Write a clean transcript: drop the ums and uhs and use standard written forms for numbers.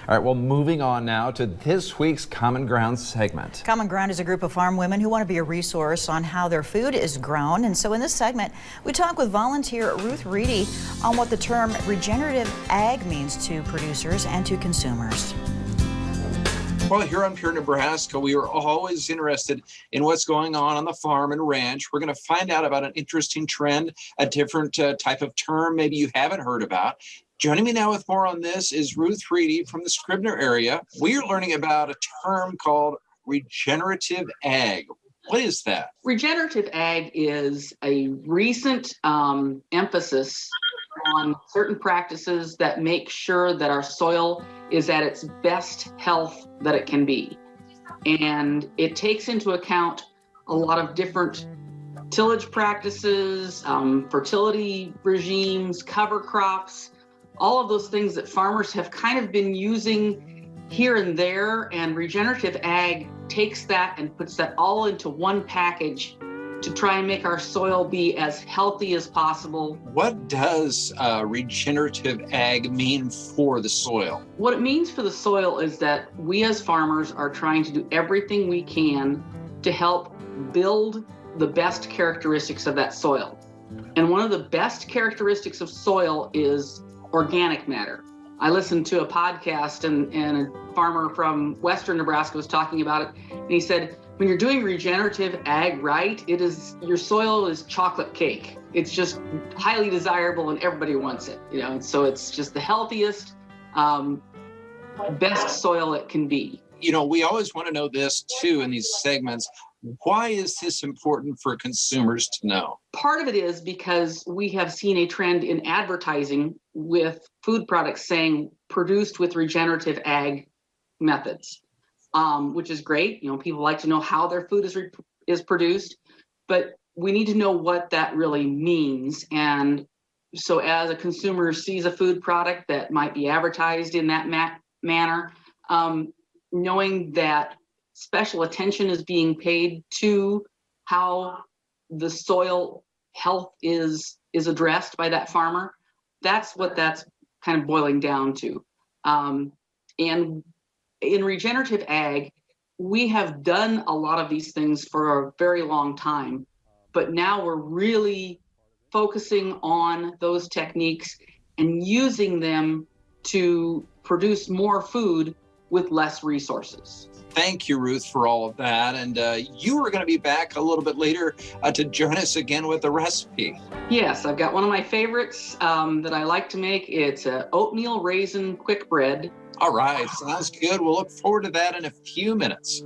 All right, well, moving on now to this week's Common Ground segment. Common Ground is a group of farm women who want to be a resource on how their food is grown. And so in this segment, we talk with volunteer Ruth Ready on what the term regenerative ag means to producers and to consumers. Well, here on Pure Nebraska, we are always interested in what's going on the farm and ranch. We're going to find out about an interesting trend, a different type of term maybe you haven't heard about. Joining me now with more on this is Ruth Ready from the Scribner area. We are learning about a term called regenerative ag. What is that? Regenerative ag is a recent emphasis on certain practices that make sure that our soil is at its best health that it can be. And it takes into account a lot of different tillage practices, fertility regimes, cover crops, all of those things that farmers have kind of been using here and there. And regenerative ag takes that and puts that all into one package to try and make our soil be as healthy as possible. What does regenerative ag mean for the soil? What it means for the soil is that we as farmers are trying to do everything we can to help build the best characteristics of that soil. And one of the best characteristics of soil is organic matter. I listened to a podcast and a farmer from Western Nebraska was talking about it, and he said, when you're doing regenerative ag right, your soil is chocolate cake. It's just highly desirable and everybody wants it, and so it's just the healthiest, best soil it can be. We always want to know this too in these segments. Why is this important for consumers to know? Part of it is because we have seen a trend in advertising with food products saying produced with regenerative ag methods. Which is great. People like to know how their food is produced, but we need to know what that really means. And so as a consumer sees a food product that might be advertised in that manner, knowing that special attention is being paid to how the soil health is addressed by that farmer, that's what that's kind of boiling down to. And in regenerative ag, we have done a lot of these things for a very long time, but now we're really focusing on those techniques and using them to produce more food with less resources. Thank you, Ruth, for all of that. And you are going to be back a little bit later to join us again with a recipe. Yes, I've got one of my favorites that I like to make. It's a oatmeal raisin quick bread. All right, sounds good. We'll look forward to that in a few minutes.